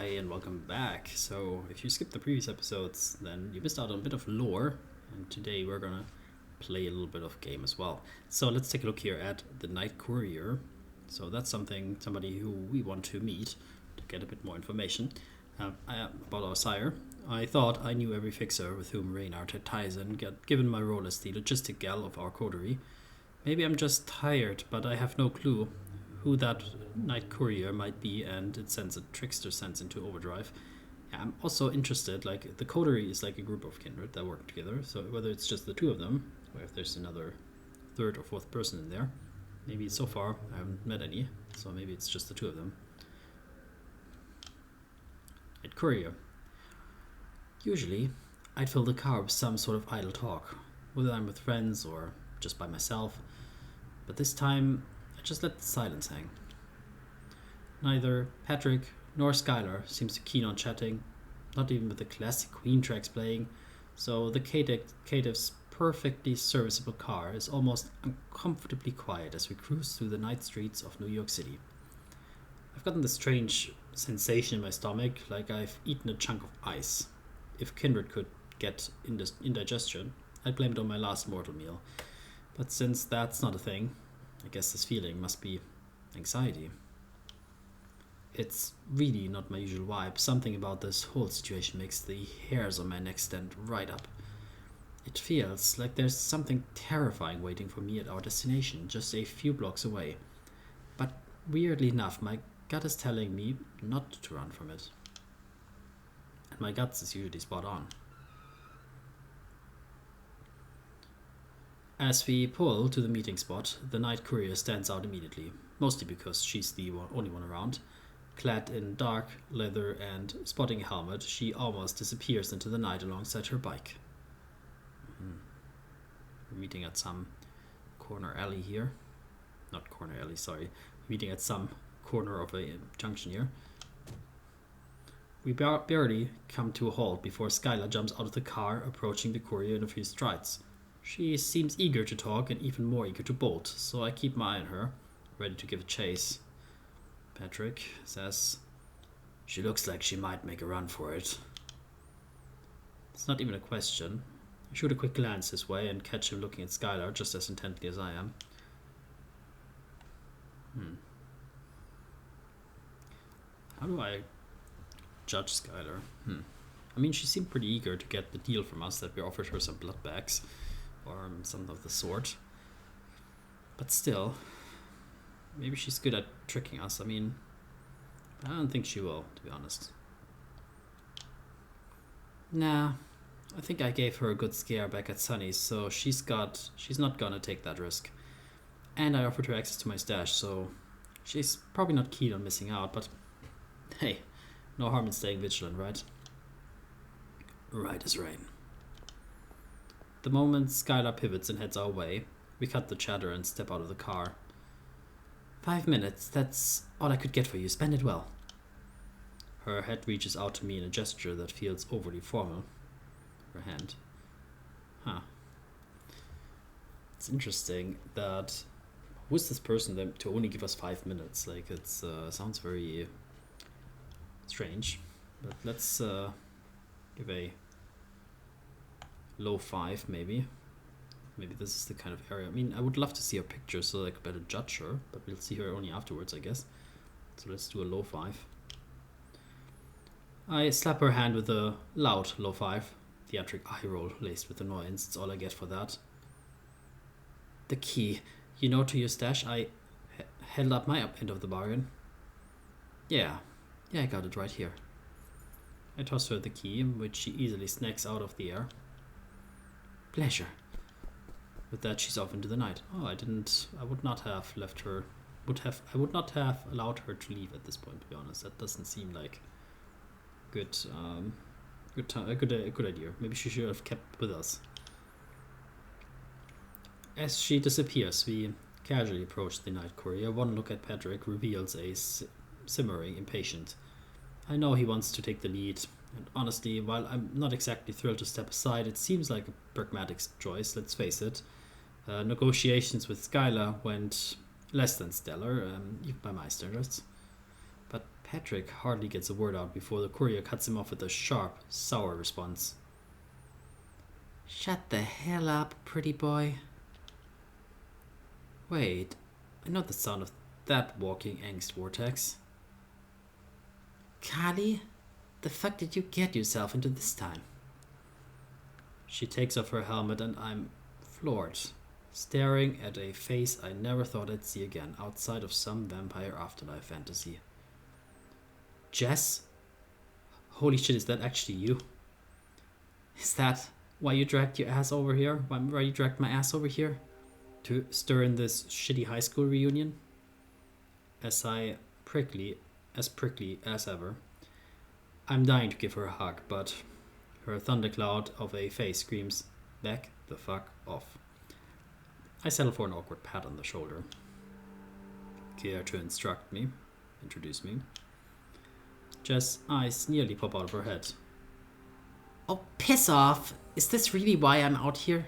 Hi and welcome back. So if you skipped the previous episodes, then you missed out on a bit of lore, and today we're gonna play a little bit of game as well. So let's take a look here at the Night Courier. So that's somebody who we want to meet to get a bit more information about our sire. I thought I knew every fixer with whom Reynard had ties and given my role as the logistic gal of our coterie. Maybe I'm just tired, but I have no clue who that Night Courier might be, and it sends a trickster sense into overdrive. Yeah, I'm also interested, like, the coterie is like a group of kindred that work together, so whether it's just the two of them, or if there's another third or fourth person in there. Maybe so far I haven't met any, so maybe it's just the two of them. Night Courier. Usually, I'd fill the car with some sort of idle talk, whether I'm with friends or just by myself, but this time I just let the silence hang. Neither Patrick nor Skylar seems too keen on chatting, not even with the classic Queen tracks playing, so the Cative's perfectly serviceable car is almost uncomfortably quiet as we cruise through the night streets of New York City. I've gotten this strange sensation in my stomach, like I've eaten a chunk of ice. If kindred could get indigestion, I'd blame it on my last mortal meal. But since that's not a thing, I guess this feeling must be anxiety. It's really not my usual vibe. Something about this whole situation makes the hairs on my neck stand right up. It feels like there's something terrifying waiting for me at our destination, just a few blocks away. But weirdly enough, my gut is telling me not to run from it. And my guts is usually spot on. As we pull to the meeting spot, the Night Courier stands out immediately, mostly because she's the only one around. Clad in dark leather and sporting a helmet, she almost disappears into the night alongside her bike. We're meeting at some corner alley here. Not corner alley, sorry. We're meeting at some corner of a junction here. We barely come to a halt before Skylar jumps out of the car, approaching the courier in a few strides. She seems eager to talk and even more eager to bolt, so I keep my eye on her, ready to give a chase. Patrick says, "She looks like she might make a run for it." It's not even a question. I shoot a quick glance his way and catch him looking at Skylar just as intently as I am. How do I judge Skylar? I mean, she seemed pretty eager to get the deal from us that we offered her some blood bags or something of the sort. But still, maybe she's good at tricking us. I mean, I don't think she will, to be honest. Nah, I think I gave her a good scare back at Sunny's, so she's not gonna take that risk. And I offered her access to my stash, so she's probably not keen on missing out, but hey, no harm in staying vigilant, right? Right as rain. The moment Skylar pivots and heads our way, we cut the chatter and step out of the car. 5 minutes, that's all I could get for you. Spend it well. Her head reaches out to me in a gesture that feels overly formal. Her hand. It's interesting that... Who's this person to only give us 5 minutes? Like, it sounds very strange. But let's give a low 5, maybe. Maybe this is the kind of area. I mean, I would love to see her picture so I could better judge her, but we'll see her only afterwards, I guess. So let's do a low 5. I slap her hand with a loud low 5. Theatric eye roll laced with annoyance. It's all I get for that. The key. To your stash, I held up my end of the bargain. Yeah, I got it right here. I toss her the key, which she easily snacks out of the air. Pleasure. With that, she's off into the night. I would not have left her. I would not have allowed her to leave at this point, to be honest. That doesn't seem like a good idea. Maybe she should have kept with us. As she disappears, we casually approach the Night Courier. One look at Patrick reveals a simmering impatience. I know he wants to take the lead, and honestly, while I'm not exactly thrilled to step aside, it seems like a pragmatic choice, let's face it. Negotiations with Skylar went less than stellar, even by my standards. But Patrick hardly gets a word out before the courier cuts him off with a sharp, sour response. Shut the hell up, pretty boy. Wait, I know the sound of that walking angst vortex. Carly, the fuck did you get yourself into this time? She takes off her helmet and I'm floored, staring at a face I never thought I'd see again outside of some vampire afterlife fantasy. Jess? Holy shit, is that actually you? Is that why you dragged your ass over here? Why you dragged my ass over here? To stir in this shitty high school reunion? As prickly as ever. I'm dying to give her a hug, but her thundercloud of a face screams, back the fuck off. I settle for an awkward pat on the shoulder. Care to introduce me? Jess' eyes nearly pop out of her head. Oh, piss off! Is this really why I'm out here?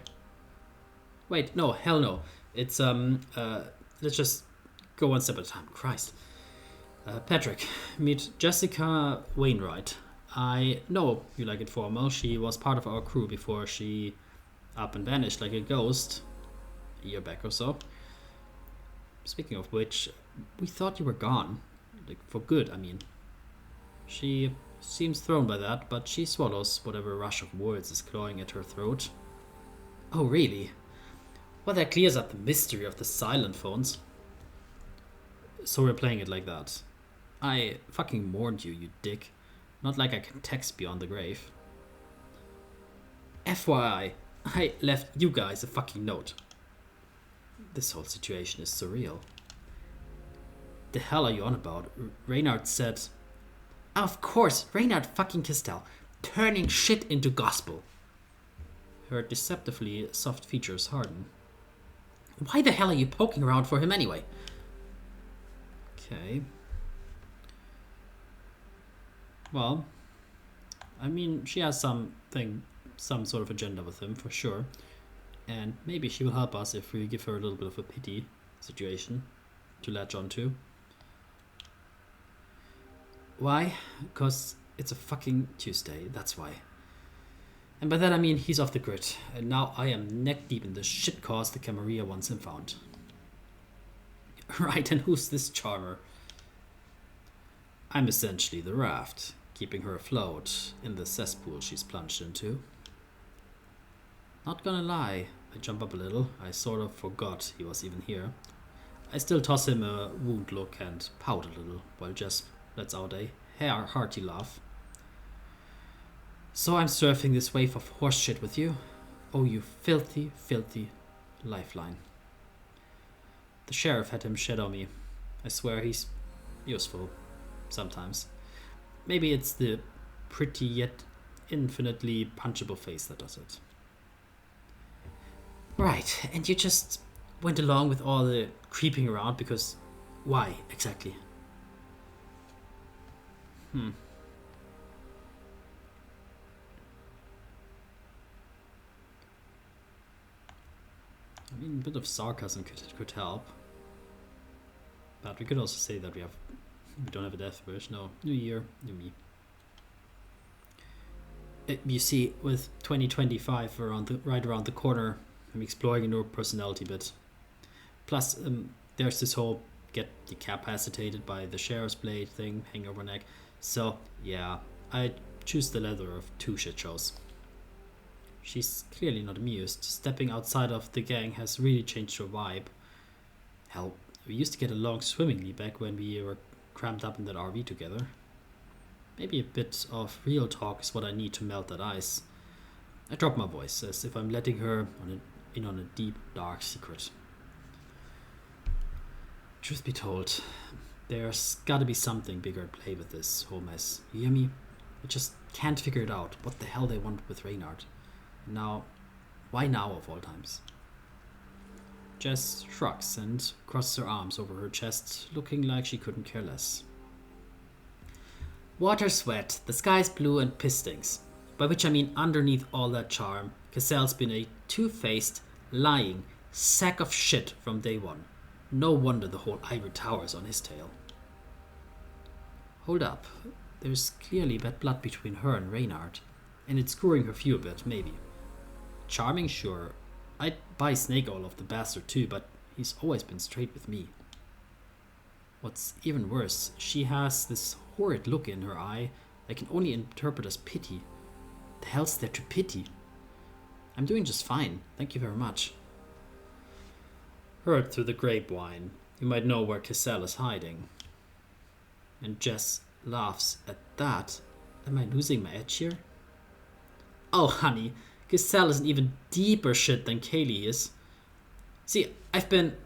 Wait, no, hell no. It's, let's just go one step at a time. Christ. Patrick, meet Jessica Wainwright. I know you like it formal. She was part of our crew before she up and vanished like a ghost a year back or so. Speaking of which, we thought you were gone. Like, for good, I mean. She seems thrown by that, but she swallows whatever rush of words is clawing at her throat. Oh, really? Well, that clears up the mystery of the silent phones. So we're playing it like that. I fucking warned you, you dick. Not like I can text beyond the grave. FYI, I left you guys a fucking note. This whole situation is surreal. The hell are you on about? Reynard said... Of course, Reynard fucking Kistel. Turning shit into gospel. Her deceptively soft features harden. Why the hell are you poking around for him anyway? Okay. Well, I mean, she has some sort of agenda with him, for sure. And maybe she will help us if we give her a little bit of a pity situation to latch on to. Why? Because it's a fucking Tuesday, that's why. And by that I mean he's off the grid, and now I am neck deep in the shit cause the Camarilla wants him found. Right, and who's this charmer? I'm essentially the raft, keeping her afloat in the cesspool she's plunged into. Not gonna lie, I jump up a little. I sort of forgot he was even here. I still toss him a wound look and pout a little, while Jess lets out a hearty laugh. So I'm surfing this wave of horse shit with you? Oh, you filthy, filthy lifeline. The sheriff had him shadow me. I swear he's useful. Sometimes. Maybe it's the pretty yet infinitely punchable face that does it. Right, and you just went along with all the creeping around because... Why, exactly? I mean, a bit of sarcasm could help. But we could also say that we don't have a death wish. No, new year, new me. You see, with 2025 right around the corner, I'm exploring a new personality bit. Plus, there's this whole get decapacitated by the sheriff's blade thing hanging over my neck. So, yeah, I choose the leather of two shit shows. She's clearly not amused. Stepping outside of the gang has really changed her vibe. Hell, we used to get along swimmingly back when we were cramped up in that RV together. Maybe a bit of real talk is what I need to melt that ice. I drop my voice as if I'm letting her in on a deep, dark secret. Truth be told, there's gotta be something bigger at play with this whole mess. You hear me? I just can't figure it out. What the hell they want with Reynard. Now, why now of all times? Jess shrugs and crosses her arms over her chest, looking like she couldn't care less. Water's wet, the sky's blue and piss stinks. By which I mean underneath all that charm, Cassell's been a two-faced, lying sack of shit from day one. No wonder the whole Ivory Tower's on his tail. Hold up. There's clearly bad blood between her and Reynard, and it's screwing her view a bit, maybe. Charming, sure. I'd buy snake oil off the bastard too, but he's always been straight with me. What's even worse, she has this horrid look in her eye I can only interpret as pity. The hell's there to pity? I'm doing just fine, thank you very much. Heard through the grapevine, you might know where Cassell is hiding. And Jess laughs at that. Am I losing my edge here? Oh, honey, Cassell is an even deeper shit than Kaylee is. See, I've been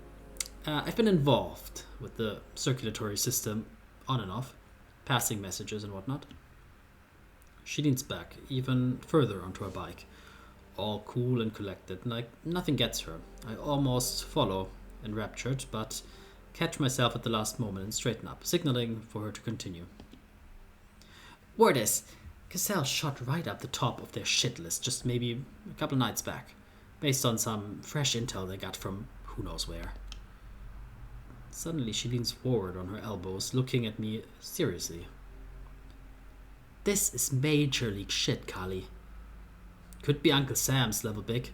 involved with the circulatory system on and off, passing messages and whatnot. She leans back even further onto her bike, all cool and collected, like nothing gets her. I almost follow, enraptured, but catch myself at the last moment and straighten up, signaling for her to continue. Word is, Cassell shot right up the top of their shit list just maybe a couple nights back, based on some fresh intel they got from who knows where. Suddenly she leans forward on her elbows, looking at me seriously. This is major league shit, Kali. Could be Uncle Sam's level big.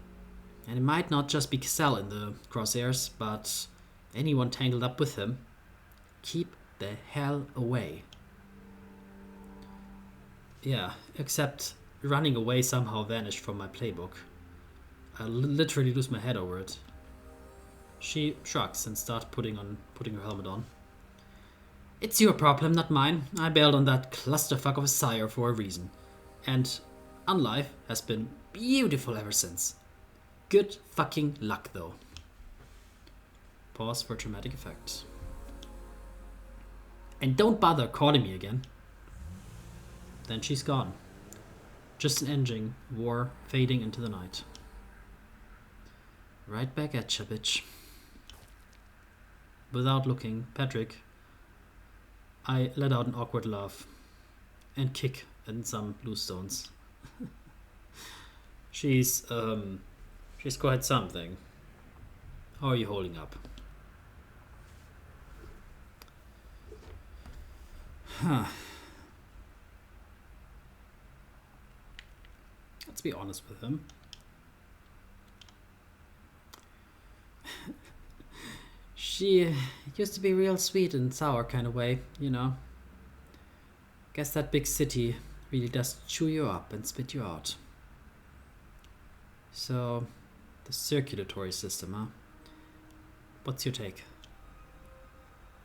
And it might not just be Cassell in the crosshairs, but anyone tangled up with him. Keep the hell away. Yeah, except running away somehow vanished from my playbook. I literally lose my head over it. She shrugs and starts putting her helmet on. It's your problem, not mine. I bailed on that clusterfuck of a sire for a reason. And Unlife has been beautiful ever since. Good fucking luck, though. Pause for dramatic effect. And don't bother calling me again. Then she's gone. Just an engine war fading into the night. Right back at ya, bitch. Without looking, Patrick, I let out an awkward laugh and kick at some blue stones. She's quite something. How are you holding up? Huh. Let's be honest with him. She used to be real sweet and sour kind of way, you know. Guess that big city really does chew you up and spit you out. So, the circulatory system, huh? What's your take?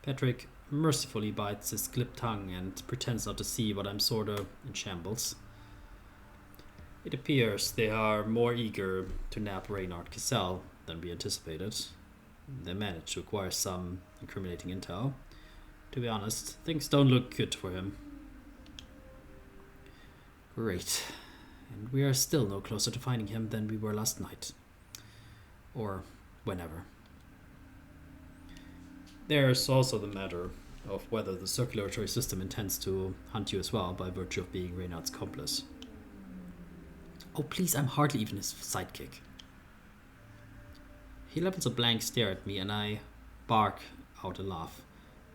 Patrick mercifully bites his clipped tongue and pretends not to see what I'm sorta in shambles. It appears they are more eager to nab Reynard Cassell than we anticipated. They managed to acquire some incriminating intel. To be honest, things don't look good for him. Great. And we are still no closer to finding him than we were last night. Or whenever. There's also the matter of whether the circulatory system intends to hunt you as well by virtue of being Reynard's accomplice. Oh please, I'm hardly even his sidekick. He levels a blank stare at me and I bark out a laugh.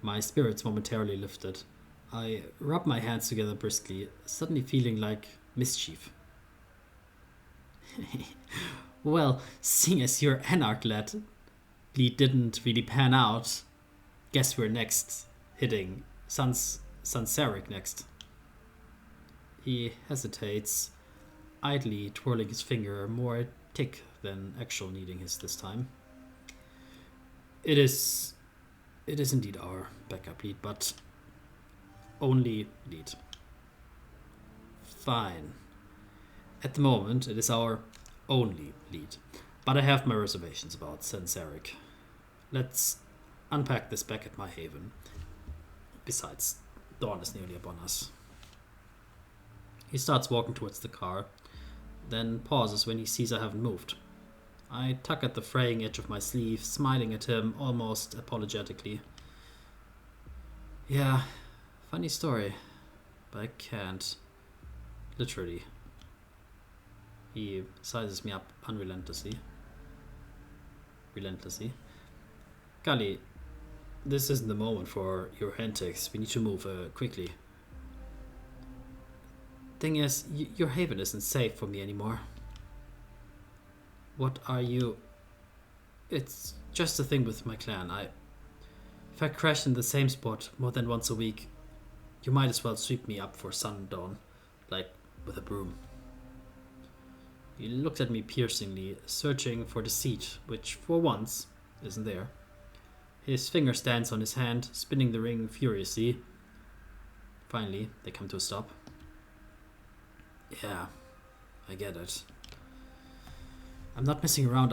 My spirits momentarily lifted. I rub my hands together briskly, suddenly feeling like mischief. Well, seeing as your Anarch lad bleed didn't really pan out, guess we're next hitting Sansaric next. He hesitates, idly twirling his finger, more a tick than actual needing his this time. It is indeed our backup lead, but only lead. Fine. At the moment, it is our only lead, but I have my reservations about Sansaric. Let's unpack this back at my haven. Besides, dawn is nearly upon us. He starts walking towards the car, then pauses when he sees I haven't moved. I tug at the fraying edge of my sleeve, smiling at him almost apologetically. Yeah, funny story, but I can't. Literally. He sizes me up unrelentlessly. Relentlessly. Gully, This isn't the moment for your antics. We need to move quickly. Thing is, your haven isn't safe for me anymore. What are you? It's just a thing with my clan. If I crash in the same spot more than once a week, you might as well sweep me up for sundown, like with a broom. He looked at me piercingly, searching for the seat, which for once isn't there. His finger stands on his hand, spinning the ring furiously. Finally, they come to a stop. Yeah, I get it. I'm not messing around,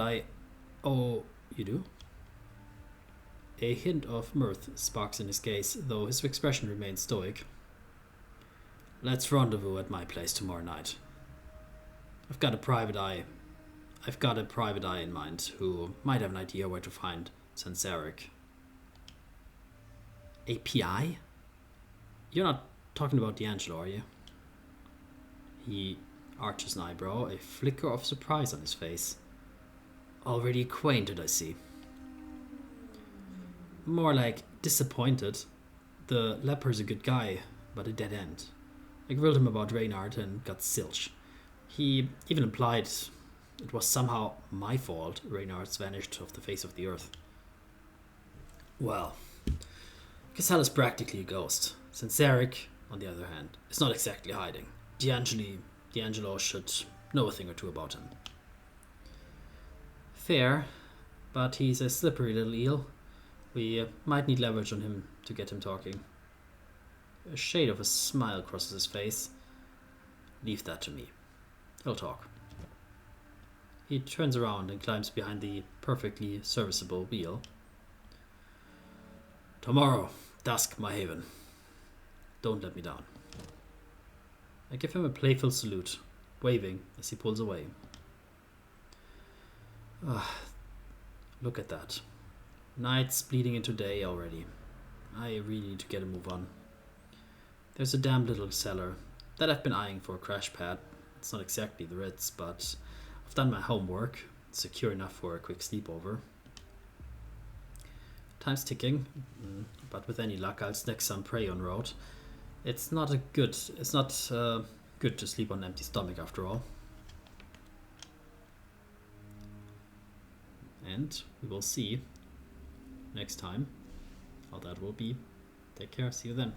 Oh, you do? A hint of mirth sparks in his gaze, though his expression remains stoic. Let's rendezvous at my place tomorrow night. I've got a private eye in mind who might have an idea where to find Sansaric. API? You're not talking about D'Angelo, are you? He arches an eyebrow, a flicker of surprise on his face. Already acquainted, I see. More like disappointed. The leper's a good guy, but a dead end. I grilled him about Reynard and got zilch. He even implied it was somehow my fault Reynard's vanished off the face of the earth. Well, Casal is practically a ghost. Sansaric, on the other hand, is not exactly hiding. D'Angelo should know a thing or two about him. Fair, but he's a slippery little eel. We might need leverage on him to get him talking. A shade of a smile crosses his face. Leave that to me. He'll talk. He turns around and climbs behind the perfectly serviceable wheel. Tomorrow, dusk, my haven. Don't let me down. I give him a playful salute, waving as he pulls away. Look at that. Night's bleeding into day already. I really need to get a move on. There's a damn little cellar that I've been eyeing for a crash pad. It's not exactly the Ritz, but I've done my homework. It's secure enough for a quick sleepover. Time's ticking, but with any luck I'll snack some prey en route. It's not good to sleep on an empty stomach after all. And we will see next time how that will be. Take care, see you then.